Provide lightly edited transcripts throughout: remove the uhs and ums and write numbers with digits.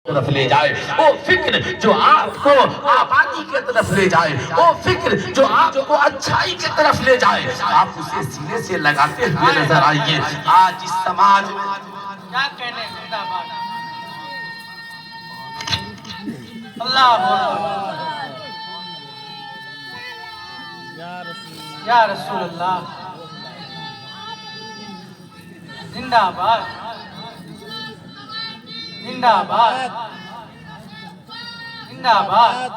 طرف لے جائے، وہ فکر جو آپ کو آبادی کے طرف لے جائے، وہ فکر جو آپ کو اچھائی کے طرف لے جائے، آپ اسے سینے سے لگاتے ہوئے نظر آئیے۔ آج اس سماج کیا کہنے زندہ باد اللہ یا رسول اللہ زندہ باد زندہ باد زندہ باد۔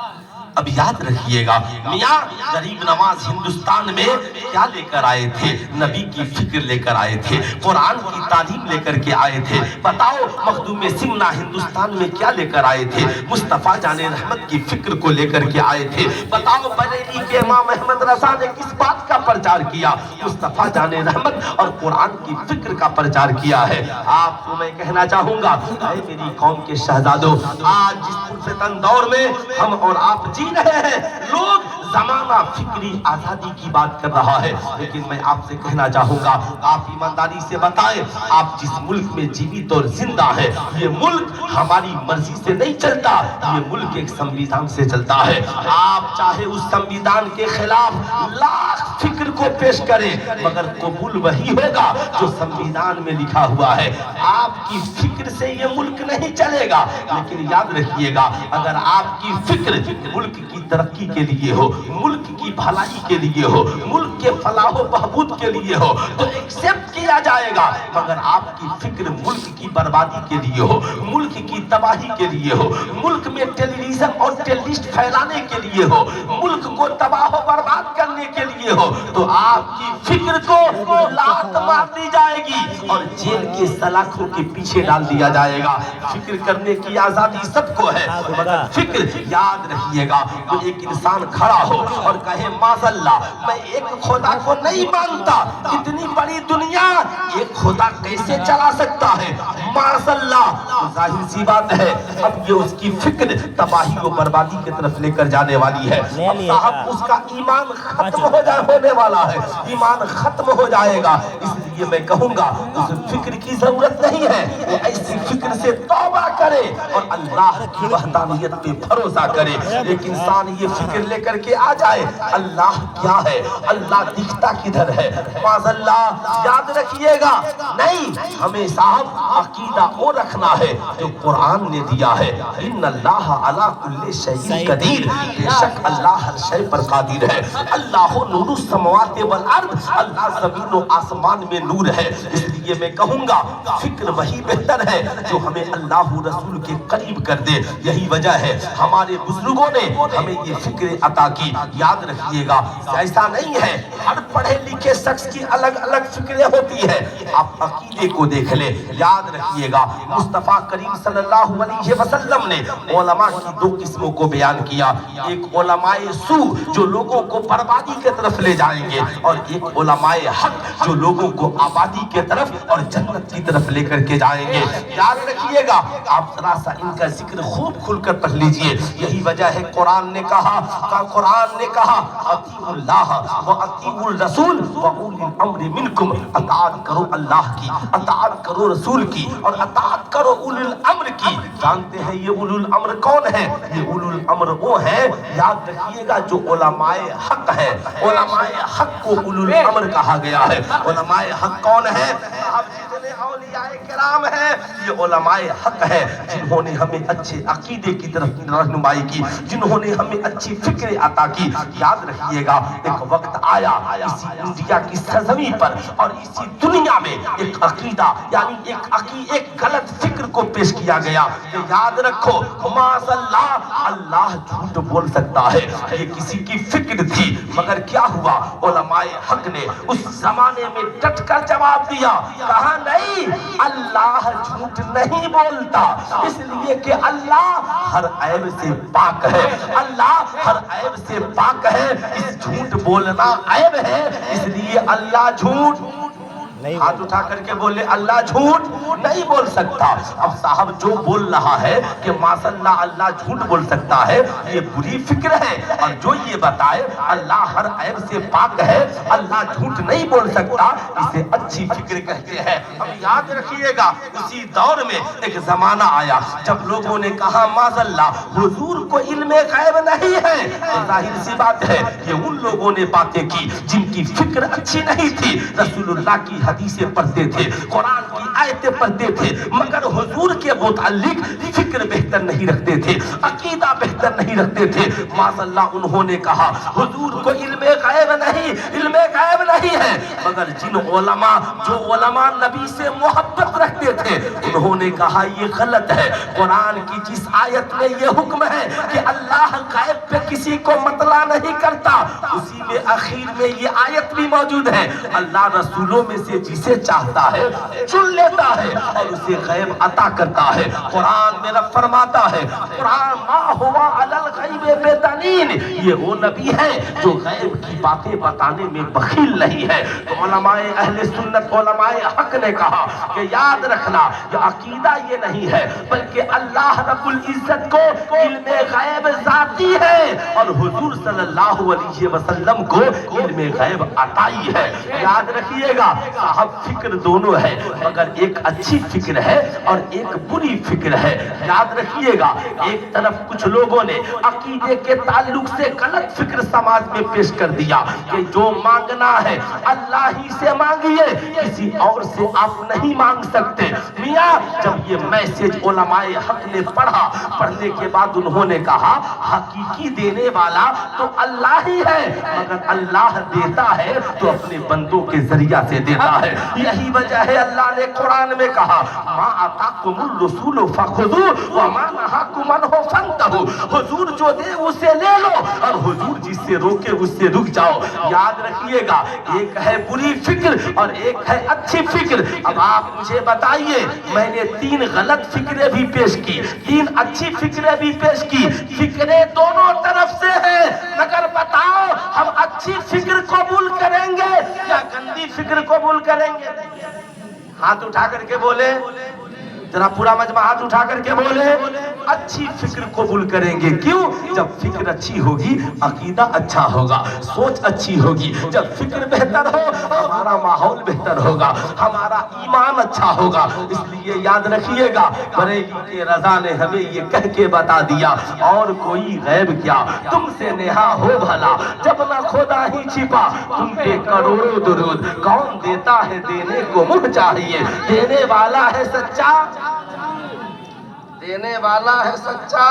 اب یاد رکھیے گا میاں غریب نواز ہندوستان میں کیا لے کر آئے تھے؟ نبی کی فکر لے کر آئے تھے، قرآن کی تعلیم لے کر کے آئے تھے۔ بتاؤ مخدوم سمنہ ہندوستان میں کیا لے کر آئے تھے؟ مصطفیٰ جان رحمت کی فکر کو لے کر کے آئے تھے۔ بتاؤ بریلی کے امام احمد رضا نے کس بات کا پرچار کیا؟ مصطفیٰ جان رحمت اور قرآن کی فکر کا پرچار کیا ہے۔ آپ کو میں کہنا چاہوں گا اے میری قوم کے شہزادوں، آج جس پرفتن دور میں ہم اور آپ جی رہے ہیں، لوگ زمانہ فکری آزادی کی بات کر رہا ہے، لیکن میں آپ سے کہنا چاہوں گا آپ ایمانداری سے بتائیں آپ جس ملک میں جیوت اور زندہ ہے، یہ ملک ہماری مرضی سے نہیں چلتا، یہ ملک ایک سنویدھان سے چلتا ہے۔ آپ چاہے اس سنویدھان کے خلاف لاکھ فکر کو پیش کریں مگر قبول وہی ہوگا جو سنویدھان میں لکھا ہوا ہے۔ آپ کی فکر سے یہ ملک نہیں چلے گا، لیکن یاد رکھیے گا اگر آپ کی فکر ملک کی ترقی کے لیے ہو، ملک کی بھلائی کے لیے ہو، ملک کے فلاح و بہبود کے لیے ہو تو ایکسپٹ کیا جائے گا، مگر آپ کی فکر ملک کی بربادی کے لیے ہو، ملک کی تباہی کے لیے ہو، ملک میں ٹیررزم اور ٹیررسٹ پھیلانے کے لیے ہو، ملک کو تباہ و برباد کرنے کے لیے ہو تو آپ کی فکر کو لات مار دی جائے گی اور جیل کے سلاخوں کے پیچھے ڈال دیا جائے گا۔ فکر کرنے کی آزادی سب کو ہے مگر فکر یاد رکھیے گا تو ایک انسان کھڑا ہو اور کہے معاذ اللہ میں ایک خدا کو نہیں مانتا، اتنی بڑی دنیا ایک خدا کیسے چلا سکتا ہے؟ معاذ اللہ، ظاہر سی بات ہے اب یہ اس کی فکر تباہی و بربادی کی طرف لے کر جانے والی ہے۔ اب صاحب اس کا ایمان ختم ہونے والا ہے، ایمان ختم ہو جائے گا۔ اس لیے میں کہوں گا اس فکر کی ضرورت نہیں ہے، وہ ایسی فکر سے توبہ کرے اور اللہ کی وحدانیت پہ بھروسہ کرے۔ ایک انسان یہ فکر لے کر کے آ جائے اللہ کیا ہے، اللہ دکھتا کدھر ہے، معاذ اللہ یاد رکھیے گا نہیں ہمیں صاحب عقیدہ وہ رکھنا ہے جو قرآن نے دیا ہے، ان اللہ علی کل شیء قدیر، بے شک اللہ ہر شے پر قادر ہے۔ اللہ نور السماوات والارض، اللہ زمین و آسمان میں نور ہے۔ اس لیے میں کہوں گا فکر وہی بہتر ہے جو ہمیں اللہ رسول کے قریب کر دے۔ یہی وجہ ہے ہمارے بزرگوں نے ہمیں یہ فکر عطا کی۔ یاد رکھیے گا ایسا نہیں ہے ہر پڑھے لکھے شخص کی الگ الگ فکریں ہوتی ہیں، آپ عقیدے کو دیکھ لیں۔ یاد رکھیے گا مصطفیٰ کریم صلی اللہ علیہ وسلم نے علماء کی دو قسموں کو بیان کیا، ایک علماء سو جو لوگوں کو بربادی کے طرف لے جائیں گے اور ایک علماء حق جو لوگوں کو آبادی کے طرف اور جنت کی طرف لے کر کے جائیں گے۔ یاد رکھیے گا آپ ذرا سا ان کا ذکر خوب کھل کر پڑھ لیجئے۔ یہی وجہ ہے قرآن نے کہا اطیعوا اللہ و اطیعوا الرسول و اولی الامر منکم، اطاعت کرو اللہ کی، اطاعت کرو رسول کی اور اطاعت کرو اولی الامر کی۔ جانتے ہیں یہ اولی الامر کون ہے؟ یہ اولی الامر وہ ہیں یاد رکھیے گا جو علماء حق ہے۔ علماء حق کو اولی الامر کہا گیا ہے۔ علماء حق کون ہے؟ جتنے اولیاء کرام ہیں یہ علماء حق ہے جنہوں نے ہمیں اچھے عقیدے کی طرف رہنمائی کی، جنہوں نے ہمیں اچھی فکر عطا کی۔ یاد رکھیے گا ایک وقت آیا اسی انڈیا کی سرزمین پر اور اسی دنیا میں ایک عقیدہ یعنی ایک غلط فکر کو پیش کیا گیا کہ یاد رکھو معاذ اللہ اللہ جھوٹ بول سکتا ہے، یہ کسی کی فکر تھی مگر کیا ہوا علماء حق نے اس زمانے میں ڈٹ کر جواب دیا، کہا نہیں اللہ جھوٹ نہیں بولتا، اس لیے کہ اللہ ہر عیب سے پاک ہے، اللہ ہر عیب سے پاک ہے، اس جھوٹ بولنا عیب ہے اس لیے اللہ جھوٹ ہاتھ اٹھا کر کے بولے اللہ جھوٹ نہیں بول سکتا. اب صاحب جو بول رہا ہے کہ ماشاء اللہ اللہ جھوٹ بول سکتا ہے یہ بری فکر ہے, اور جو یہ بتائے اللہ ہر عیب سے پاک ہے, اللہ جھوٹ نہیں بول سکتا, اسے اچھی فکر کہتے ہیں. اب یاد رکھیے گا اسی دور میں ایک زمانہ آیا جب لوگوں نے کہا معاذ اللہ حضور کو علم غیب نہیں ہے. تو ظاہر سی بات ہے یہ ان لوگوں نے باتیں کی جن کی فکر اچھی نہیں تھی. رسول اللہ کی حدیثیں پڑھتے تھے, قرآن کی آیتیں پڑھتے تھے, مگر حضور کے متعلق فکر بہتر نہیں رکھتے تھے, عقیدہ بہتر نہیں رکھتے تھے. معاذ اللہ انہوں نے کہا حضور کو علم غیب نہیں ہے, مگر جن علماء جو علماء نبی سے محبت رکھتے تھے انہوں نے کہا یہ غلط ہے. قرآن کی جس آیت میں یہ حکم ہے کہ اللہ غیب پہ کسی کو مطلع نہیں کرتا, اسی میں اخیر میں یہ آیت بھی موجود ہے اللہ رسولوں میں سے جسے چاہتا ہے چن لیتا ہے اور اسے غیب عطا کرتا ہے. قرآن میں رب فرماتا ہے قرآن ما ہوا علی الغیب بدنین, یہ وہ نبی ہے جو غیب کی باتیں بتانے میں بخیل نہیں ہے. تو علماء اہل سنت علماء حق نے کہا کہ یاد رکھنا یہ عقیدہ یہ نہیں ہے بلکہ اللہ رب العزت کو علم غیب ذاتی ہے اور حضور صلی اللہ علیہ وسلم کو علم غیب عطائی ہے. یاد رکھیے گا صاحب فکر دونوں ہے, مگر ایک اچھی فکر ہے اور ایک بری فکر ہے. یاد رکھیے گا ایک طرف کچھ لوگوں نے عقیدے کے تعلق سے غلط فکر سماج میں پیش کر دیا کہ جو مانگنا ہے اللہ ہی سے مانگیے, کسی اور سے آپ نہیں مانگ سکتے. میاں جب یہ میسج علماء حق نے پڑھا, پڑھنے کے بعد انہوں نے کہا حقیقی دینے والا تو اللہ ہی ہے, مگر اللہ دیتا ہے تو اپنے بندوں کے ذریعہ سے دیتا ہے. یہی وجہ ہے اللہ نے قرآن میں کہا ما آتاکم الرسول فخذوہ وما نہاکم عنہ فانتہوا, حضور جو دے اسے لے لو اور حضور جس سے روکے اس سے رک جاؤ. یاد رکھیے گا ایک ہے بری فکر اور ایک ہے اچھی فکر. اب آپ مجھے بتائیے میں نے 3 غلط فکریں بھی پیش کی, 3 اچھی فکریں بھی پیش کی, فکریں دونوں طرف سے ہیں, مگر بتاؤ ہم اچھی فکر قبول کریں گے یا گندی فکر قبول کریں گے؟ ہاتھ اٹھا کر کے بولے, ذرا پورا مجمع ہاتھ اٹھا کر کے بولے اچھی فکر قبول کریں گے. کیوں؟ جب فکر اچھی ہوگی عقیدہ اچھا ہوگا, سوچ اچھی ہوگی. جب فکر بہتر ہو ہمارا ماحول بہتر ہوگا, ہمارا ایمان اچھا ہوگا. اس لیے یاد رکھیے گا بریلی کے رضا نے ہمیں یہ کہہ کے بتا دیا اور کوئی غیب کیا تم سے نہا ہو بھلا, جب نہ خدا ہی چھپا تم پہ کروڑوں درود. کون دیتا ہے دینے کو منہ چاہیے, دینے والا ہے سچا, دینے والا ہے سچا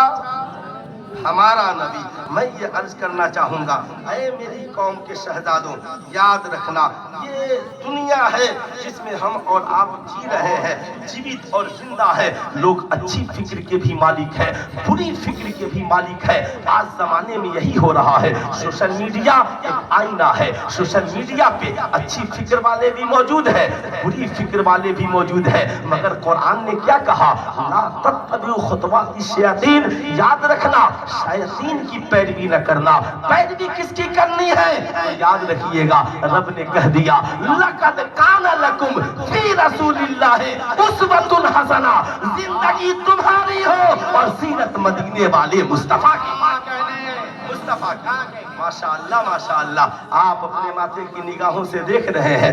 ہمارا نبی. میں یہ عرض کرنا چاہوں گا اے میری قوم کے شہزادوں, یاد رکھنا یہ دنیا ہے جس میں ہم اور آپ جی رہے ہیں, جیوت اور زندہ ہے. لوگ اچھی فکر کے بھی مالک ہیں, بری فکر کے بھی مالک ہیں. آج زمانے میں یہی ہو رہا ہے. سوشل میڈیا ایک آئینہ ہے, سوشل میڈیا پہ اچھی فکر والے بھی موجود ہیں, بری فکر والے بھی موجود ہیں, مگر قرآن نے کیا کہا لا تتبعوا خطوات الشیاطین. یاد رکھنا شیاطین کی پیروی نہ کرنا. پیروی کس کی کرنی ہے؟ تو یاد رکھیے گا رب نے کہہ دیا لقد کان لکم فی رسول اللہ اسوۃ حسنہ, زندگی تمہاری ہو اور سیرت مدینے والے مصطفیٰ کی. مصطفیٰ کی ماشاءاللہ ماشاءاللہ. آپ اپنے ماتھے کی نگاہوں سے دیکھ رہے ہیں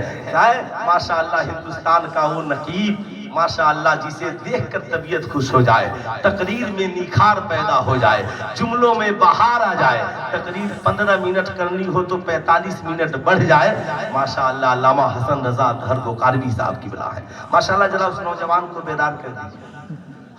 ماشاءاللہ ہندوستان کا وہ نقیب ماشاءاللہ جسے دیکھ کر طبیعت خوش ہو جائے, تقریر میں نکھار پیدا ہو جائے, جملوں میں بہار آ جائے. تقریر 15 منٹ کرنی ہو تو 45 منٹ بڑھ جائے. ماشاءاللہ علامہ حسن رضا اطہر گوکاروی صاحب کی بلا ہے. ماشاءاللہ ذرا اس نوجوان کو بیدار کر دیجیے,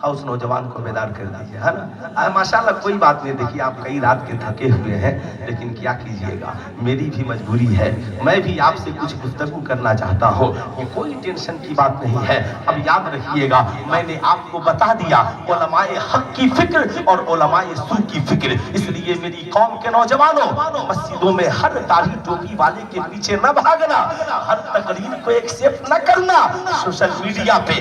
اس نوجوان کو بیدار کر دیجیے, ہے نا. ماشاءاللہ کوئی بات نہیں, دیکھیے آپ کئی رات کے تھکے ہوئے ہیں, لیکن کیا کیجیے گا میری بھی مجبوری ہے, میں بھی آپ سے کچھ گفتگو کرنا چاہتا ہوں. یہ کوئی ٹینشن کی بات نہیں ہے. اب یاد رکھیے گا میں نے آپ کو بتا دیا علماء حق کی فکر اور علماء سو کی فکر. اس لیے میری قوم کے نوجوانوں مسجدوں میں ہر داڑھی ٹوپی والے کے پیچھے نہ بھاگنا, ہر تقریر کو ایکسپٹ نہ کرنا. سوشل میڈیا پہ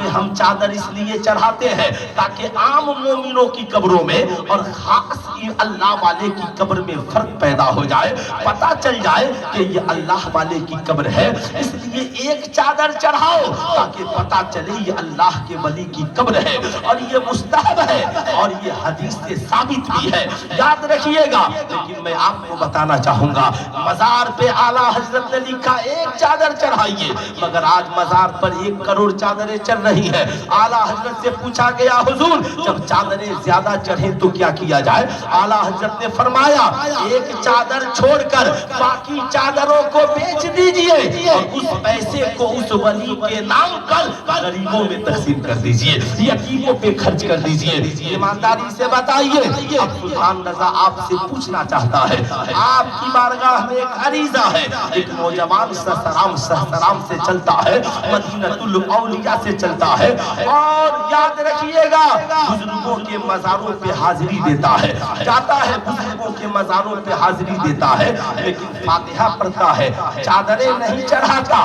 پہ ہم چادر اس لیے چڑھاتے ہیں تاکہ عام مومنوں کی قبروں میں اور خاص اللہ والے کی قبر میں فرق پیدا ہو جائے، پتہ چل جائے کہ یہ اللہ والے کی قبر ہے، اس لیے ایک چادر چڑھاؤ تاکہ پتہ چلے یہ اللہ کے ولی کی قبر ہے، اور یہ مستحب ہے اور یہ حدیث سے ثابت بھی ہے، یاد رکھیے گا۔ لیکن میں آپ کو بتانا چاہوں گا، مزار پہ اعلیٰ حضرت نے لکھا ایک چادر چڑھائیے، مگر آج مزار پر 1 کروڑ چادریں چل رہی ہیں۔ اعلیٰ حضرت سے پوچھا گیا حضور جب چادریں زیادہ چڑھیں تو کیا کیا جائے؟ اعلیٰ حضرت نے فرمایا ایک چادر چھوڑ کر باقی چادروں کو بیچ دیجئے اور اس پیسے کو اس ولی کے نام پر غریبوں میں تقسیم کر دیجئے، یتیموں پہ خرچ کر دیجئے۔ ایمانداری سے بتائیے، اب سلطان رضا آپ سے پوچھنا چاہتا ہے، آپ کی بارگاہ میں ایک عریضہ ہے، ایک نوجوان سرسرام سے چلتا ہے، مدینہ الاولیاء سے چلتا ہے، اور یاد رکھیے گا بزرگوں کے مزاروں پہ حاضری دیتا ہے، جاتا ہے بزرگوں کے مزاروں پہ حاضری دیتا ہے، لیکن فاتحہ پڑھتا ہے، چادریں نہیں چڑھاتا،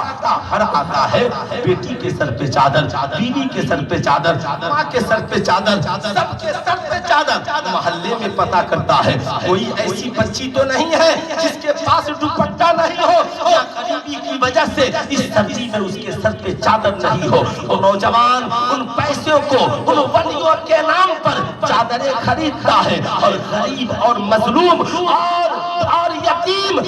ہر آتا ہے بیٹی کے سر پہ چادر، بیوی کے سر پہ چادر، ماں کے سر پہ چادر، سب کے سر پہ چادر۔ محلے میں پتہ کرتا ہے کوئی ایسی بچی تو نہیں ہے جس کے پاس دوپٹہ نہیں ہو یا غریبی کی وجہ سے اس سردی میں اس کے سر پہ چادر نہیں ہو۔ وہ نوجوان ان پیسوں کو ان ولیوں کے نام پر چادریں خریدتا ہے اور غریب اور مظلوم اور یتیم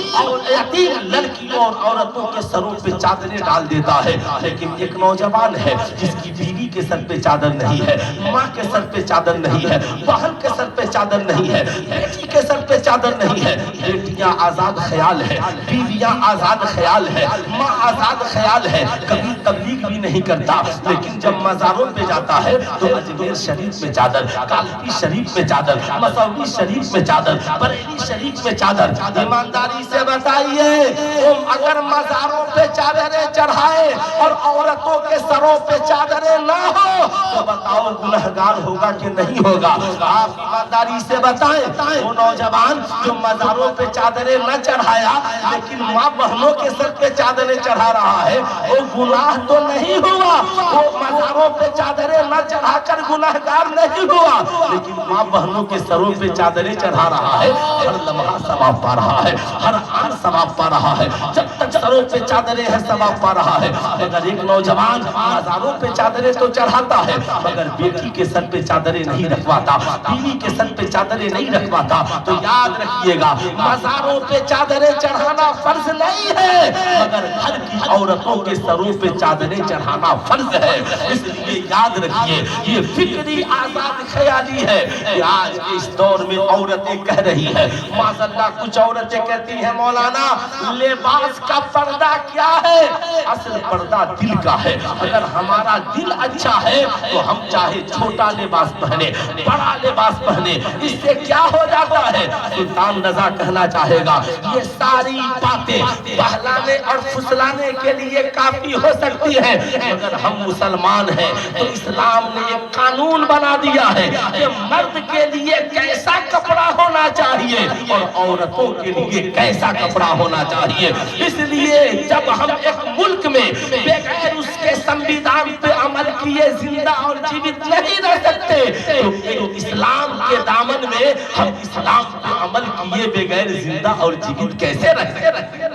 لڑکیوں اور عورتوں کے سروں پہ چادریں ڈال دیتا ہے۔ لیکن ایک نوجوان ہے جس کی بیوی کے سر پہ چادر نہیں ہے، ماں کے سر پہ چادر نہیں ہے، بہن کے سر پہ چادر نہیں ہے، بیٹی کے سر پہ چادر نہیں ہے۔ بیٹیاں آزاد خیال ہے، بیویاں آزاد خیال ہے، ماں آزاد خیال ہے، کبھی تبلیغ بھی نہیں کرتا، لیکن جب مزاروں پہ جاتا ہے تو اجمیر شریف میں چادر، کالپی شریف میں چادر، مسوی شریف میں چادر، بریلی شریف میں چادر۔ ایمانداری سے بتائیے تم اگر مزاروں پہ چادریں چڑھائے اور عورتوں کے سروں پہ چادریں نہ ہو تو بتاؤ گنہگار ہوگا کہ نہیں ہوگا؟ آپ ایمانداری سے بتائیں وہ نوجوان جو مزاروں پہ چادریں نہ چڑھایا لیکن ماں بہنوں کے سر پہ چادریں چڑھا رہا ہے، وہ گناہ تو نہیں ہوا؟ وہ مزاروں پہ چادریں نہ چڑھا کر گنہگار نہیں ہوا، لیکن ماں بہنوں کے سروں پہ چادریں چڑھا رہا ہے، ہر لمحہ ثواب پا رہا ہے، ہر آن ثواب پا رہا ہے، جب تک سروں پہ چادریں ہیں ثواب پا رہا ہے۔ مگر ایک نوجوان مزاروں پہ چادریں تو چڑھاتا ہے مگر بیٹی کے سر پہ چادریں نہیں رکھواتا، بیوی کے سر پہ چادریں نہیں رکھواتا، تو یاد رکھیے گا مزاروں پہ چادریں چڑھانا فرض نہیں ہے مگر گھر کی عورتوں کے سروں پہ چادریں چڑھانا فرض ہے۔ اس لیے یاد رکھیے یہ فکری آزاد خیالی ہے کہ آج کے اس دور میں عورتیں کہہ رہی ہیں، معاذ اللہ کچھ عورتیں کہتی ہیں مولانا لباس کا پردہ کیا ہے؟ اصل پردہ دل کا ہے، اگر ہمارا دل اچھا ہے تو ہم چاہے چھوٹا لباس پہنے بڑا لباس پہنے، اس سے کیا ہو جاتا ہے؟ سلطان رضا کہنا چاہے گا یہ ساری باتیں بہلانے اور پھسلانے کے لیے کافی ہو سکتی ہیں، مگر ہم مسلمان ہیں تو اسلام نے ایک قانون بنا دیا ہے کہ مرد کے لیے کیسا کپڑا ہونا چاہیے اور عورتوں کے لیے کیسا کپڑا ہونا چاہیے۔ اس لیے جب ہم ایک ملک میں بغیر اس کے سنویدھان پہ عمل کیے زندہ اور جیوت نہیں رہ سکتے تو ایک اسلام کے دامن میں ہم اسلام پہ عمل کیے بغیر زندہ اور جیوت کیسے رہ سکتے؟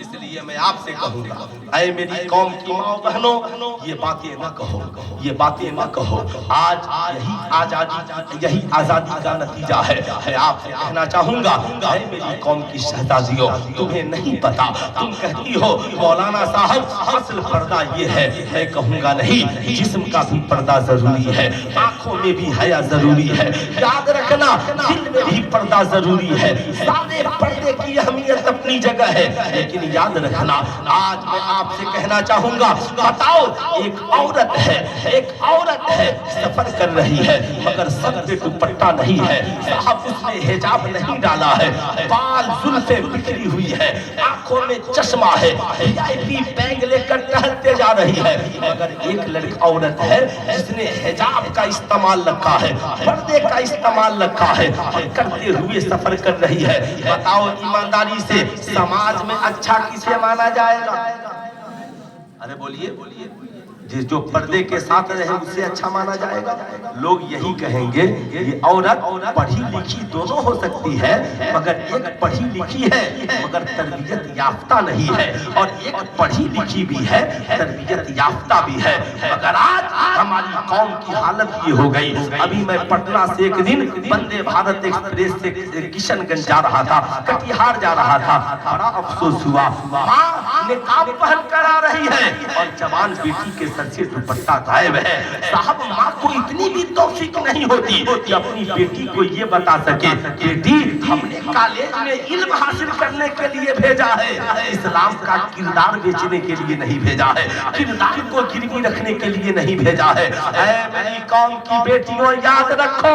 اس لیے میں آپ سے کہوں گا اے میری قوم کی ماں بہنوں یہ باتیں نہ کہو، یہ باتیں نہ کہو۔ آج یہی آزادی کا نتیجہ ہے۔ میں آپ سے کہنا چاہوں گا اے میری قوم کی شہزادیوں تمہیں نہیں پتا، تم کہتی ہو مولانا صاحب اصل پردہ یہ ہے، میں کہوں گا نہیں، جسم کا بھی پردہ ضروری ہے، آنکھوں میں بھی حیا ضروری ہے، یاد رکھنا دل میں بھی پردہ ضروری ہے۔ سارے پردے کی اہمیت اپنی جگہ ہے لیکن یاد رکھنا آج میں آپ سے کہنا چاہوں گا بتاؤ ایک عورت ہے سفر کر رہی ہے مگر سر پہ دوپٹہ نہیں ہے، صاحب اس نے حجاب نہیں ڈالا ہے، بال زلفیں بکھری ہوئی ہے، آنکھوں میں چشمہ ہے، VIP بیگ لے کر ٹہلتے جا رہی ہے، مگر ایک عورت ہے جس نے حجاب کا استعمال رکھا ہے، پردے کا استعمال رکھا ہے اور کرتے ہوئے سفر کر رہی ہے۔ بتاؤ ایمانداری سے سماج میں اچھا کسے مانا جائے گا؟ ارے بولیے جو پردے کے ساتھ رہے اسے اچھا مانا جائے گا؟ لوگ یہی کہیں گے یہ عورت پڑھی لکھی دونوں ہو سکتی ہے، مگر ایک پڑھی لکھی ہے مگر تربیت یافتہ نہیں ہے، اور ایک پڑھی لکھی بھی ہے تربیت یافتہ بھی ہے۔ مگر آج ہماری قوم کی حالت یہ ہو گئی۔ ابھی میں پٹنہ سے ایک دن وندے بھارت ایکسپریس سے کشن گنج جا رہا تھا، کٹیہار جا رہا تھا، بڑا افسوس ہوا، ماں نقاب پہن کر آ رہی ہے اور جوان بیٹی کے سر سے دوپٹہ غائب ہے۔ صاحب ماں کو اتنی بھی توفیق نہیں ہوتی کہ اپنی بیٹی کو یہ بتا سکے بیٹی ہم نے کالج میں علم حاصل کرنے کے لیے بھیجا ہے، اسلام کا کردار بیچنے کے لیے نہیں بھیجا ہے، کردار کو گروی رکھنے کے لیے نہیں بھیجا ہے۔ اے میری قوم کی بیٹیوں یاد رکھو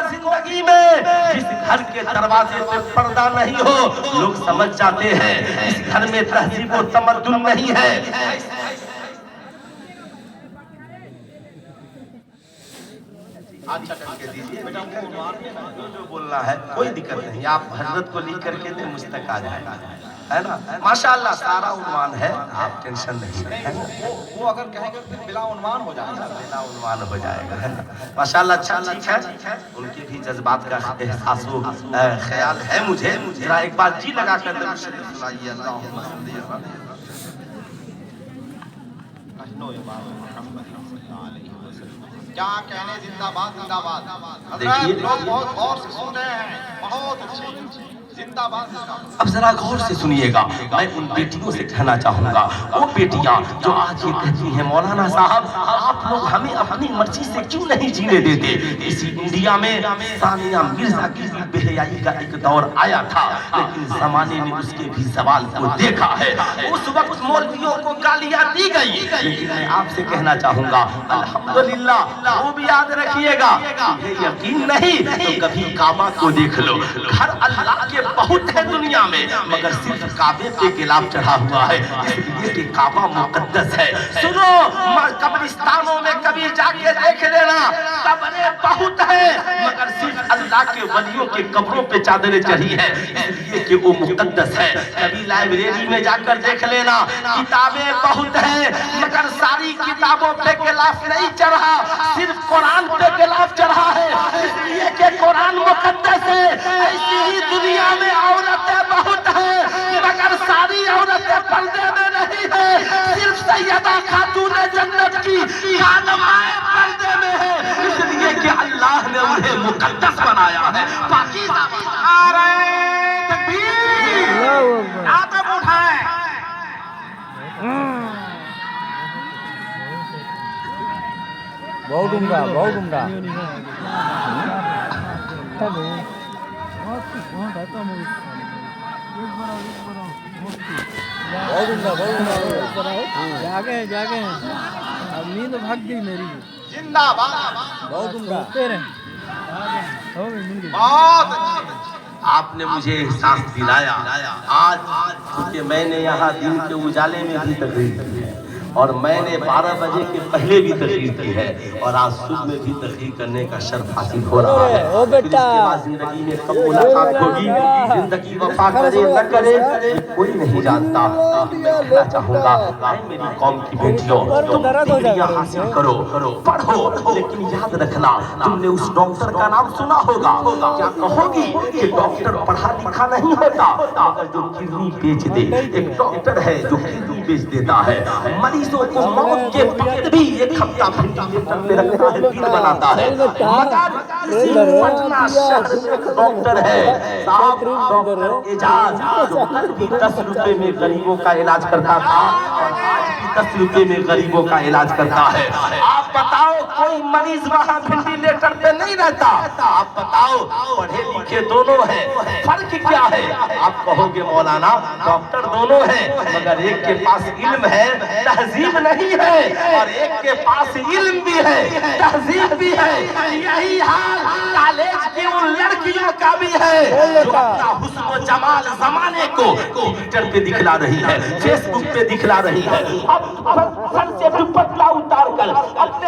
زندگی میں جس گھر کے دروازے پہ پردہ نہیں ہو لوگ سمجھ جاتے ہیں اس گھر میں تہذیب و تمدن نہیں ہے۔ جو بولنا ہے کوئی دقت نہیں، آپ حضرت کو لکھ کر کے دیں مجھ تک آ جائے گا، ہے نا؟ ماشاءاللہ سارا عنوان ہے، آپ ٹینشن نہیں ہے نا؟ وہ اگر کہیں گے تو بلا عنوان ہو جائے گا، بلا عنوان ہو جائے گا، ہے نا؟ ماشاءاللہ اچھا ٹھیک ہے، ان کے بھی جذبات کا احساس و خیال ہے مجھے۔ ذرا ایک بار جی لگا کر درود شریف سنائیے، اللہم صلی کیا کہنے، زندہ باد زندہ باد۔ دیکھیے لوگ بہت غور سے سن رہے ہیں، بہت اچھے، زندہ باد زندہ باد۔ اب ذرا غور سے سنیے گا، میں ان بیٹیوں سے کہنا چاہوں گا، وہ بیٹیاں جو آج یہ کہتی ہیں مولانا صاحب آپ لوگ ہمیں اپنی مرضی سے کیوں نہیں جینے دیتے؟ اسی انڈیا میں ثانیہ مرزا کی بے حیائی کا ایک دور آیا تھا، لیکن زمانے نے اس کے بھی زوال کو دیکھا ہے۔ اس وقت مولویوں کو گالیاں دی گئی، لیکن میں آپ سے کہنا چاہوں گا الحمدللہ وہ بھی یاد رکھیے گا، تمہیں یقین نہیں تو کبھی کعبہ کو دیکھ لو، گھر اللہ کے بہت ہے دنیا میں مگر صرف کعبے پہ گلاب چڑھا ہوا ہے، اس لیے کہ کعبہ مقدس ہے۔ سنو قبرستانوں میں کبھی جا کے دیکھ لینا، قبریں بہت ہیں مگر صرف اللہ کے ولیوں کے قبروں پہ چادریں چڑھی ہے، اس لیے کہ وہ مقدس ہے۔ کبھی لائبریری میں جا کر دیکھ لینا، کتابیں بہت ہیں مگر ساری کتابوں پہ غلاف نہیں چڑھا، صرف قرآن پہ غلاف چڑھا ہے، اس لیے کہ قرآن مقدس ہے۔ ایسی ہی دنیا میں عورتیں بہت ہیں مگر ساری عورتیں پردے میں نہیں ہیں، صرف سیدہ خاتون جنت کی خادمائیں پردے میں ہیں، اس لیے کہ اللہ نے انہیں مقدس بنایا ہے، پاکیزہ بنایا ہے۔ نعرہ تکبیر، آدم اٹھائیں۔ بہت عمدہ، بہت عمدہ۔ جاگے جاگے اب نیند بھاگ گئی میری، زندہ باد، بہت عمدہ۔ ہو گئی مل گئی۔ بہت اچھی۔ آپ نے مجھے احساس دلایا آج کہ میں نے یہاں دن کے اجالے میں بھی تقریر کی ہے اور میں نے 12 بجے کے پہلے بھی تقریر کی ہے اور آج صبح میں بھی تقریر کرنے کا شرف حاصل ہو رہا ہے۔ پھر اس کے بعد زندگی میں کب ملاقات ہوگی، زندگی وفا کرے نہ کرے کوئی نہیں جانتا، لیکن میں کہنا چاہوں گا اے میری قوم کی بیٹیوں تم ڈگریاں حاصل کرو، پڑھو، لیکن یاد رکھنا تم نے اس ڈاکٹر کا نام سنا ہوگا، کیا کہو گی کہ ڈاکٹر پڑھا لکھا نہیں ہوتا مگر جو کڈنی بیچ دے، ایک ڈاکٹر ہے جو کڈنی بیچ دیتا ہے، مریضوں کو موت کے وقت بھی ایک ہفتہ وینٹیلیٹر پہ رکھتا ہے، بل بناتا ہے، مگر اسی پٹنہ شہر میں ایک ڈاکٹر ہے صاحب، ڈاکٹر اعجاز جو کل بھی 10 روپے میں غریبوں کا علاج کرتا تھا اور آج بھی 10 روپے میں غریبوں کا علاج کرتا ہے۔ آپ بتاؤ کوئی مریض وہاں وینٹیلیٹر پہ نہیں رہتا، آپ بتاؤ پڑھے لکھے دونوں ہیں، فرق کیا ہے؟ آپ کہو گے مولانا ڈاکٹر دونوں ہیں مگر ایک کے پاس علم ہے تہذیب نہیں ہے اور ایک کے پاس علم بھی ہے تہذیب بھی ہے۔ یہی حال کالج کی ان لڑکیوں کا بھی ہے جو اپنا حسن و جمال زمانے کو ٹویٹر پہ دکھلا رہی ہے، فیس بک پہ دکھلا رہی ہے، اب سر سے دوپٹہ اتار کر اپنے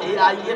AI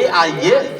AI,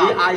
AI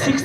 6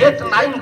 8, 9,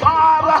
12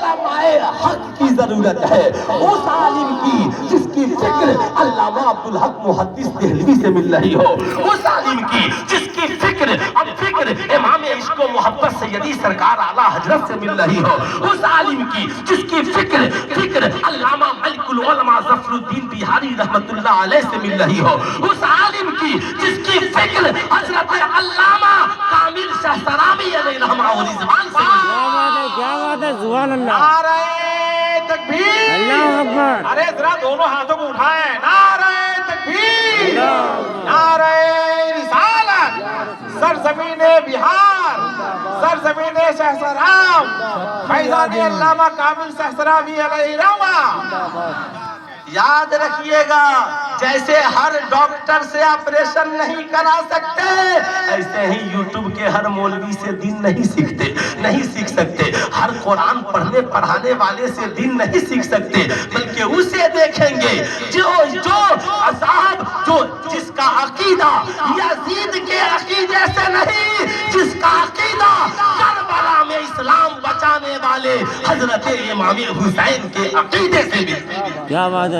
علماء حق کی ضرورت ہے، اس عالم کی جس کی فکر علامہ عبدالحق محدث دہلوی سے مل رہی ہو، اس عالم کی جس کی فکر امام عشق و محبت سیدی سرکار اعلیٰ حضرت سے مل رہی ہو، اس عالم کی جس کی فکر علامہ ملک العلماء ظفر الدین بہاری رحمت اللہ علیہ سے مل رہی ہو، اس عالم کی جس کی فکر حضرت علامہ کامل شاہ سرامی علیہ رحمہ و رضوان سے مل رہی ہو۔ کیا بات ہے، سبحان اللہ، نعرہ تکبیر، اللہ اکبر، ارے ذرا دونوں ہاتھوں کو اٹھائیں، نعرہ تکبیر، نعرہ رسالت، سرزمین بہار، سرزمین شاہ سرام، فیضان علامہ کامل شاہ سرامی علیہ رحمہ۔ یاد رکھیے گا، جیسے ہر ڈاکٹر سے آپریشن نہیں کرا سکتے، ایسے ہی یوٹیوب کے ہر مولوی سے دین نہیں سیکھ سکتے، ہر قرآن پڑھنے پڑھانے والے سے دین نہیں سیکھ سکتے، بلکہ اسے دیکھیں گے جس کا عقیدہ یزید کے عقیدے سے نہیں، جس کا عقیدہ کربلا میں اسلام بچانے والے حضرت امام حسین کے عقیدے سے ملتا ہے، کیا بات ہے،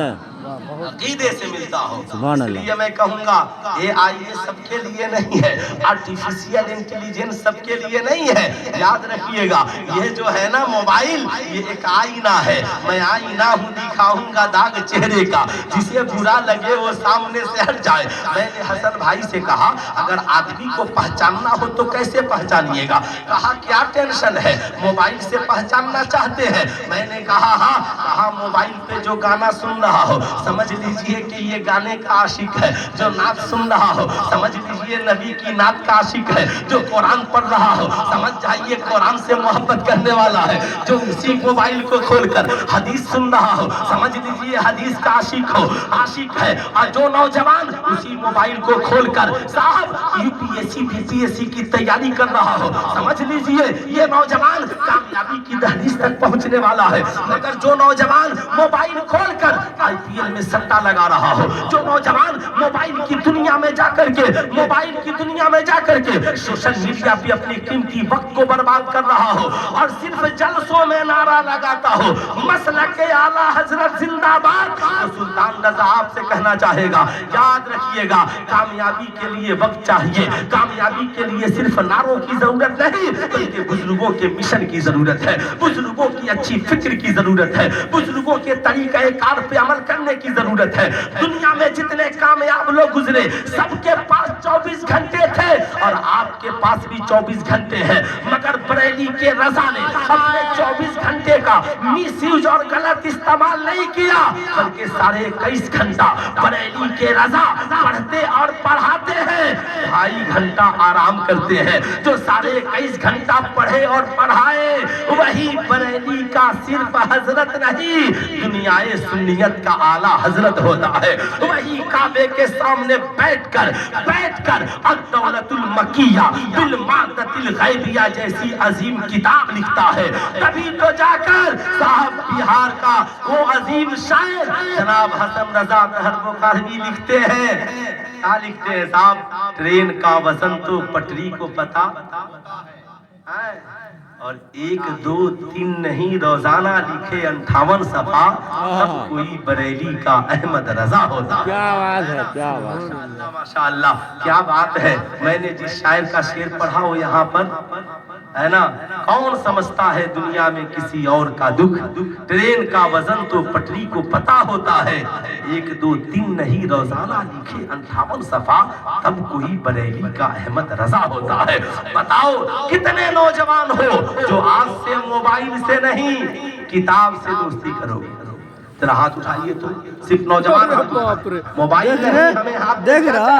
عقیدے سے ملتا ہو۔ سبحان اس اللہ۔ لیے میں کہوں گا AI سب کے لیے نہیں ہے، آرٹیفیشیل انٹیلیجنس سب کے لیے نہیں ہے۔ یاد رکھیے گا، یہ جو ہے نا موبائل، یہ ایک آئینہ ہے، میں آئینہ ہوں، دکھاؤں گا داغ چہرے کا، جسے برا لگے وہ سامنے سے ہٹ جائے۔ میں نے حسن بھائی سے کہا اگر آدمی کو پہچاننا ہو تو کیسے پہچانیے گا؟ کہا کیا ٹینشن ہے، موبائل سے پہچاننا چاہتے ہیں؟ میں نے کہا ہاں، کہا موبائل پہ جو گانا سن رہا ہو سمجھ لیجئے کہ یہ گانے کا عاشق ہے، جو نعت سن رہا ہو سمجھ لیجئے نبی کی نعت کا عاشق ہے، جو قرآن پڑھ رہا ہو سمجھ جائیے قرآن سے محبت کرنے والا ہے، جو اسی موبائل کو کھول کر حدیث سن رہا ہو سمجھ لیجئے حدیث کا عاشق ہے، اور جو نوجوان اسی موبائل کو کھول کر صاحب UPSC BPSC کی تیاری کر رہا ہو سمجھ لیجئے یہ نوجوان کامیابی کی دہلیز تک پہنچنے والا ہے، مگر جو نوجوان موبائل کھول کر IPL میں سٹا لگا رہا ہو، جو نوجوان موبائل کی دنیا میں جا کر کے سوشل میڈیا پہ اپنے قیمتی وقت کو برباد کر رہا ہو اور صرف جلسوں میں نعرہ لگاتا ہو مسلک اعلیٰ حضرت زندہ باد، تو سلطان رضا آپ سے کہنا چاہے گا یاد رکھیے گا کامیابی کے لیے وقت چاہیے، کامیابی کے لیے صرف نعروں کی ضرورت نہیں بلکہ بزرگوں کے مشن کی ضرورت ہے، بزرگوں کی اچھی فکر کی ضرورت ہے، بزرگوں کے طریقہ کار پہ عمل کرنے کی ضرورت ہے۔ دنیا میں جتنے کامیاب لوگ گزرے سب کے پاس 24 گھنٹے تھے اور آپ کے پاس بھی 24 گھنٹے ہیں، مگر بریلی کے رضا نے اپنے 24 گھنٹے کا میس یوز اور غلط استعمال نہیں کیا بلکہ 21.5 گھنٹہ بریلی کے رضا پڑھتے اور پڑھاتے ہیں، 2.5 گھنٹہ آرام کرتے ہیں۔ جو 21.5 گھنٹہ پڑھے اور پڑھائے وہی بریلی کا صرف حضرت نہیں دنیائے سنیت کا اعلیٰ حضرت ہوتا ہے، وہی کعبے کے سامنے بیٹھ کر الدولۃ المکیہ بالمادۃ الغیبیہ جیسی عظیم کتاب لکھتا ہے، تبھی تو جا کر صاحب بہار کا وہ عظیم شاعر جناب حسن رضا طاہر بخاری لکھتے ہیں، کیا لکھتے ہیں صاحب؟ ٹرین کا وزن تو پٹری کو پتا ہے، اور 1 2 3 نہیں روزانہ لکھے 58 صفحہ تب کوئی بریلی کا احمد رضا ہوتا۔ کیا بات ہے، کیا بات ہے، ماشاءاللہ کیا بات ہے۔ میں نے جس شاعر کا شعر پڑھا وہ یہاں پر ہے نا، کون سمجھتا ہے دنیا میں کسی اور کا دکھ، ٹرین کا وزن تو پٹری کو پتا ہوتا ہے، 1 2 3 نہیں روزانہ لکھے 58 صفحہ تب کوئی بریلی کا احمد رضا ہوتا ہے۔ بتاؤ کتنے نوجوان ہو جو آج سے موبائل سے نہیں کتاب سے دوستی کرو گے؟ ذرا ہاتھ اٹھائیے تو صرف نوجوان ہاتھ اٹھائیے، موبائل نہیں ہمیں ہاتھ دیکھ رہا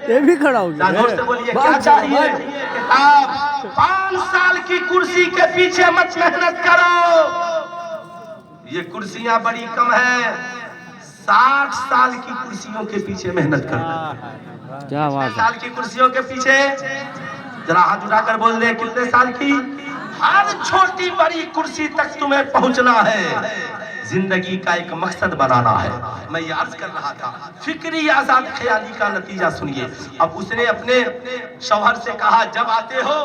یہ بھی کھڑا ہو گیا، زور سے بولیے کیا چاہیے؟ کتاب۔ 5 سال کی کرسی کے پیچھے مت محنت کرو، یہ کرسیاں بڑی کم ہیں، 60 سال کی کرسیوں کے پیچھے محنت کرو۔ کیا بات ہے، سال کی کرسیوں کے پیچھے ذرا ہاتھ اٹھا کر بول دیں کتنے سال کی؟ ہر چھوٹی بڑی کرسی تک تمہیں پہنچنا ہے، زندگی کا ایک مقصد بنانا ہے۔ میں یہ عرض کر رہا تھا فکری آزاد خیالی کا نتیجہ سنیے۔ اب اس نے اپنے شوہر سے کہا جب آتے ہو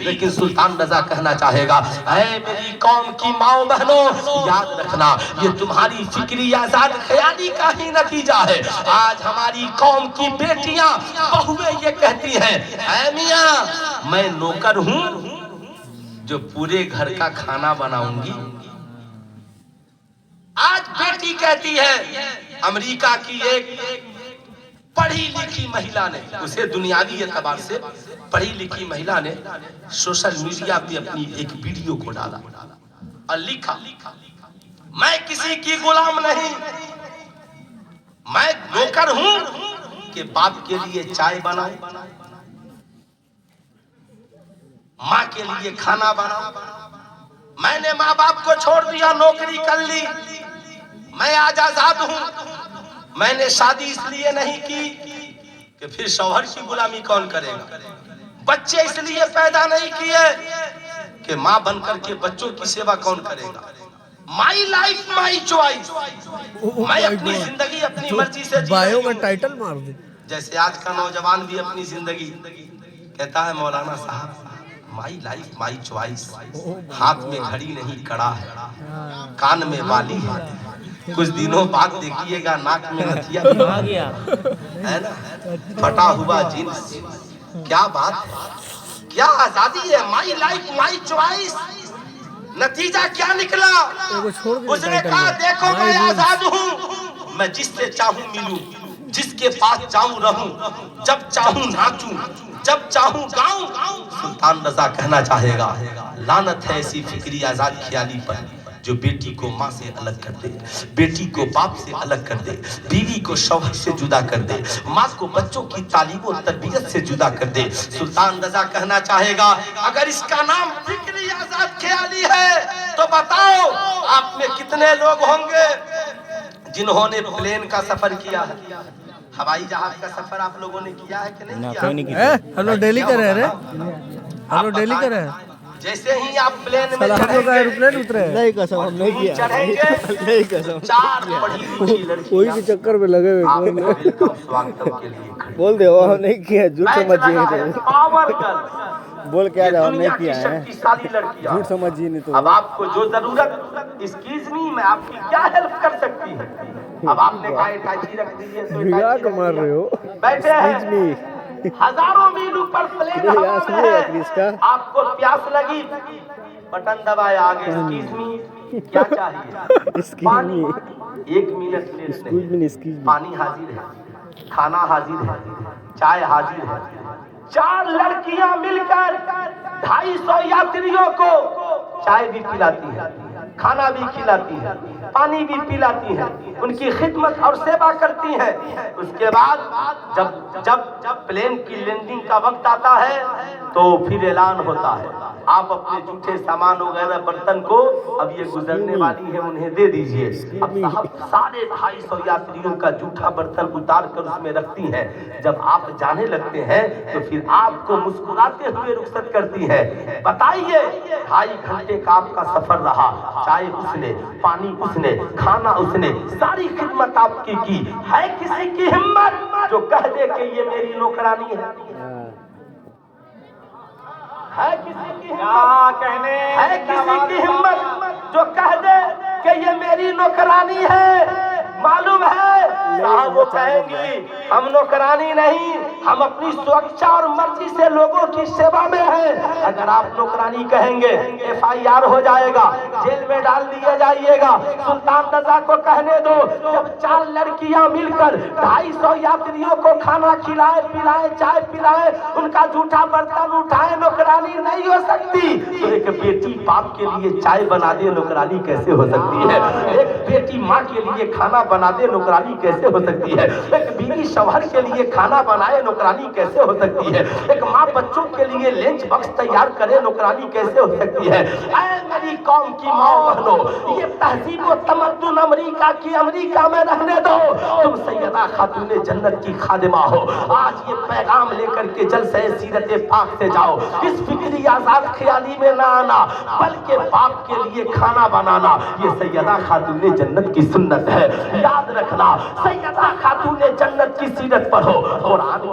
لیکن سلطان رضا کہنا چاہے گا اے میری قوم کی ماؤں بہنوں، یاد رکھنا یہ تمہاری فکری آزاد خیالی کا ہی نتیجہ ہے. آج ہماری قوم کی بیٹیاں بہویں یہ کہتی ہیں اے میاں میں نوکر ہوں جو پورے گھر کا کھانا بناؤں گی. آج بیٹی کہتی ہے، امریکہ کی ایک پڑھی لکھی مہیلا نے، اسے دنیاوی اعتبار سے پڑھی لکھی مہیلا نے سوشل میڈیا پہ اپنی ایک ویڈیو کو ڈالا اور لکھا میں کسی کی غلام نہیں، میں نوکر ہوں کہ باپ کے لیے چائے بناؤں، ماں کے لیے کھانا بناؤں. میں نے ماں باپ کو چھوڑ دیا، نوکری کر لی، میں آج آزاد ہوں. میں نے شادی اس لیے نہیں کی کہ پھر شوہر کی غلامی کون کرے گا. بچے اس لیے پیدا نہیں کیے کہ ماں بن کر کے بچوں کی سیوا کون کرے گا. مائی لائف مائی چوائس، میں اپنی زندگی اپنی مرضی سے جی رہی ہوں. ٹائٹل مار دے. جیسے آج کا نوجوان بھی اپنی زندگی کہتا ہے مولانا صاحب مائی لائف مائی چوائس. ہاتھ میں گھڑی نہیں کڑا ہے، کان میں والی ہے. کچھ دنوں بعد دیکھیے گا ناک میں نتھیا بھی آ گیا ہے نا، پھٹا ہوا جینس. کیا بات ہے، کیا آزادی ہے. My life my choice. نتیجہ کیا نکلا؟ اس نے کہا دیکھو میں آزاد ہوں، میں جس سے چاہوں ملوں، جس کے پاس چاہوں رہوں، جب چاہوں ناچوں، جب چاہوں گاؤں. سلطان رضا کہنا چاہے گا لعنت ہے ایسی فکری آزاد خیالی پر جو بیٹی کو ماں سے الگ کر دے، بیٹی کو باپ سے الگ کر دے، بیوی کو شوہر سے جدا کر دے، ماں کو بچوں کی تعلیم و تربیت سے جدا کر دے. سلطان رضا کہنا چاہے گا اگر اس کا نام فکری آزاد خیالی ہے تو بتاؤ آپ میں کتنے لوگ ہوں گے جنہوں نے پلین کا سفر کیا ہے، ہوائی جہاز کا سفر آپ لوگوں نے کیا ہے کہ نہیں کیا؟ ہلو ڈیلی کا رہ رہے، ہلو ڈیلی کا رہ. جیسے ہی آپ پلین میں ایروپلین اترے نہیں قسم ہم نہیں کیا، چڑھیں گے نہیں قسم. چار پڑھی لکھی لڑکیاں کوئی کے چکر میں لگے ہوئے آپ کا ویلکم سواگتم کے لیے کھڑی. بول دے وہ نہیں کیا، جھوٹ سمجھیے تو پاور گرل بول کیا جاؤ ہم نہیں دنیا کی کیا ہے، شکتیشالی لڑکیاں. جھوٹ سمجھیے نہیں تو. اب آپ کو جو ضرورت، ایکسکیوز می میں آپ کی کیا ہیلپ کر سکتی ہوں؟ اب آپ نے کہا اٹیچی رکھ دیجیے تو بگاڑ کو مار رہے ہو. بیٹھے ایکسکیوز ہیں می، ہزاروں میل اوپر پلین ہوا میں ہے، آپ کو پیاس لگی بٹن دبایا آگے ایکسکیوز می کیا چاہیے؟ پانی. 1 منٹ لیٹ نہیں، پانی حاضر ہے، کھانا حاضر ہے، چائے حاضر ہے. 4 لڑکیاں مل کر 250 یاتریوں کو چائے بھی پلاتی ہے، کھانا بھی کھلاتی ہے، پانی بھی پلاتی ہے، ان کی خدمت اور سیوا کرتی ہیں. اس کے بعد جب پلین کی لینڈنگ کا وقت آتا ہے تو پھر اعلان ہوتا ہے آپ اپنے جھوٹے سامان وغیرہ برتن کو اب یہ گزرنے والی ہے انہیں دے دیجئے. اب صاحب 250 یاتریوں کا جھوٹا برتن اتار کر اس میں رکھتی ہیں. جب آپ جانے لگتے ہیں تو پھر آپ کو مسکراتے ہوئے رخصت کرتی ہے. بتائیے 2.5 گھنٹے کا آپ کا سفر رہا، چائے اس نے، پانی اس نے، کھانا اس نے، ساری خدمت آپ کی ہے کسی کی ہمت جو کہہ دے کہ یہ میری نوکرانی ہے؟ ہے کسی کی ہمت جو کہہ دے کہ یہ میری نوکرانی ہے؟ معلوم ہے صاحب وہ کہیں گی ہم نوکرانی نہیں، ہم اپنی سرکشا اور مرضی سے لوگوں کی سیوا میں ہیں. اگر آپ نوکرانی کہیں گے FIR ہو جائے گا، جیل میں ڈال دیا جائیے گا. سلطان رضا کو کہنے دو جب 4 لڑکیاں مل کر 250 یاتریوں کو کھانا کھلائے پلائے چائے پلائے ان کا جھوٹا برتن اٹھائے، نوکرانی نہیں ہو سکتی. تو ایک بیٹی باپ کے لیے چائے بنا دے نوکرانی کیسے ہو سکتی ہے؟ ایک بیٹی ماں کے لیے کھانا بنا دے نوکرانی کیسے ہو سکتی ہے؟ ایک بیوی شوہر کے لیے کھانا بنائے نوکرانی کیسے ہو سکتی ہے؟ ایک ماں بچوں کے لیے لنچ باکس تیار کرے نوکرانی کیسے ہو سکتی ہے؟ اے میری قوم کی ماں بہنوں، یہ تہذیب و تمدن امریکہ میں رہنے دو. تم سیدہ خاتون جنت کی خادمہ ہو. آج یہ پیغام لے کر کے جلسہ سیرت پاک سے جاؤ. اس فکری آزاد خیالی میں نہ آنا بلکہ باپ کے لیے کھانا بنانا یہ سیدہ خاتون جنت کی سنت ہے. یاد رکھنا سیدہ خاتون جنت کی سیرت پڑھو، قرآن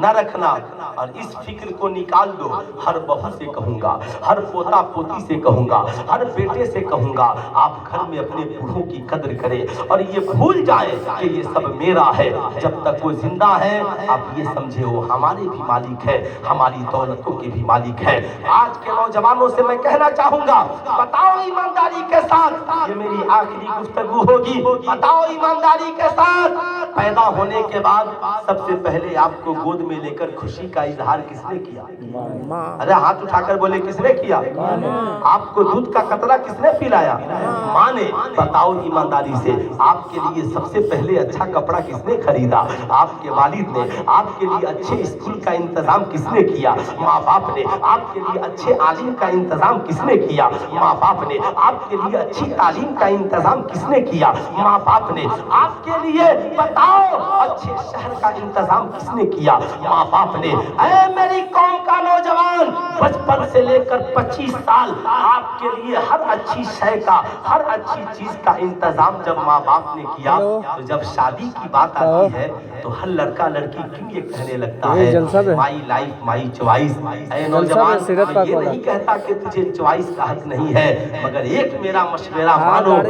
نہ رکھنا اور اس فکر کو نکال دو. ہر بہو سے کہوں گا, ہر پوتا پوتی سے کہوں گا, ہر بیٹے سے کہوں گا, آپ گھر میں اپنے بوڑھوں کی قدر کریں اور یہ بھول جائیں کہ یہ سب میرا ہے. جب تک وہ زندہ ہے آپ یہ سمجھے وہ ہمارے بھی مالک ہے, ہماری دولتوں کے بھی مالک ہے. آج کے نوجوانوں سے میں کہنا چاہوں گا, بتاؤ ایمانداری کے ساتھ, یہ میری آخری گفتگو ہوگی, بتاؤ ایمانداری کے ساتھ, پیدا ہونے کے بعد سب سے پہلے آپ کو گود میں لے کر خوشی کا اظہار کس نے کیا؟ ارے ہاتھ اٹھا کر بولے کس نے کیا؟ آپ کو دودھ کا قطرہ کس نے پلایا؟ ماں نے. بتاؤ ایمانداری سے, آپ کے لیے سب سے پہلے اچھا کپڑا کس نے خریدا؟ آپ کے والد نے. آپ کے لیے اچھے اسکول کا انتظام کس نے کیا؟ ماں باپ نے. آپ کے لیے اچھے عالم کا انتظام کس نے کیا؟ ماں باپ نے. آپ کے لیے اچھی تعلیم کا انتظام کس نے کیا؟ ماں باپ نے. آپ کے لیے بتاؤ اچھے شہر کا انتظام کس نے کیا؟ ماں باپ نے. اے میری قوم کا نوجوان, بچپن سے لے کر 25 سال آپ کے لیے ہر اچھی شے کا, ہر اچھی چیز کا انتظام جب ماں باپ نے کیا, تو جب شادی کی بات آتی ہے تو ہر لڑکا لڑکی کیوں یہ کہنے لگتا ہے مائی لائف مائی چوائس. اے نوجوان, میں یہ نہیں کہتا کہ تجھے چوائس کا حق نہیں ہے, مگر ایک میرا مشورہ مانو,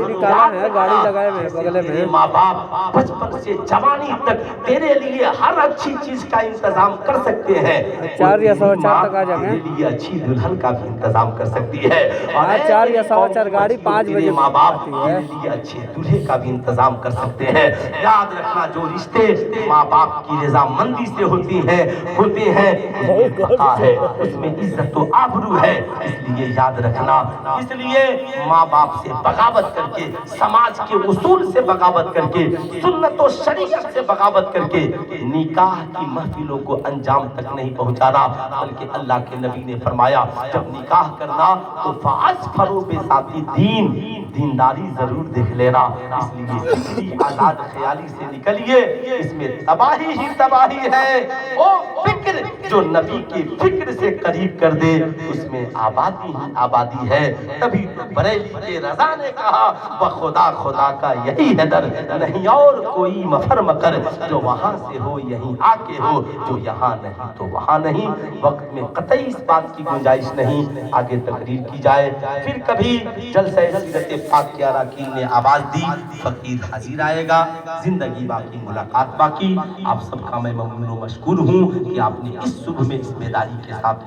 تیرے ماں باپ بچپن سے جوانی تک تیرے لیے ہر اچھی چیز کا انتظام کر سکتے ہیں, 4 یا 4:15 تک آ جائیں تیرے لیے اچھی دلہن کا بھی انتظام کر سکتی ہے. اور 4 یا 4:15 گاڑی 5 بجے ماں باپ تیرے لیے اچھے دلہے کا بھی انتظام کر سکتے ہیں. یاد رکھنا, جو رشتے ماں باپ کی رضامندی سے ہوتے ہیں مجھے پتا ہے اس میں عزت و آبرو ہے, اس لیے یاد رکھنا. اس لیے ماں باپ سے بغاوت کر کے, سماج کے اصول سے بغاوت کر کے, سنت و شریعت سے بغاوت کر کے نکاح کی محفلوں کو انجام تک نہیں پہنچانا, بلکہ اللہ کے نبی نے فرمایا جب نکاح کرنا تو فَأَسْفَرُوا بِذَاتِ الدِّینِ, دینداری ضرور دیکھ لینا. اس لیے فکری آزاد خیالی سے نکلیے, اس میں تباہی ہی تباہی ہے. وہ فکر جو نبی کی فکر سے قریب کر دے اس میں آبادی ہی آبادی ہے. تبھی تو بریلی کے رضا نے کہا بخدا خدا کا یہی ہے در, نہیں اور کوئی مفر مکر, جو وہاں سے ہو یہیں آ کے ہو, جو یہاں نہیں تو وہاں نہیں. وقت میں قطعی اس بات کی گنجائش نہیں, آگے تقریر کی جائے, پھر کبھی جلسہ سیرت پاک کے اراکین نے آواز دی, فقیر حاضر آئے گا, زندگی باقی ملاقات باقی. آپ سب کا میں ممنون و مشکور ہوں کہ آپ نے اس صبح میں اس بیداری کے ساتھ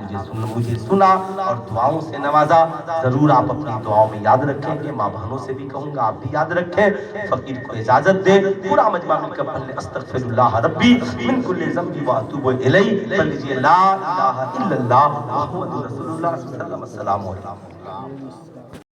مجھے سنا اور دعاؤں سے نوازا. ضرور آپ اپنی دعاؤں میں یاد رکھیں گے, ماں بہنوں سے بھی کہوں گا آپ بھی یاد رکھیں. فقیر کو اجازت دیں, پورا مجمع مل کر پڑھ لیں استغفر اللہ ربی من کل ذنب واتوب الیہ. پڑھ لیجیے لا الہ الا اللہ محمد رسول اللہ صلی اللہ علیہ وسلم. السلام علیکم.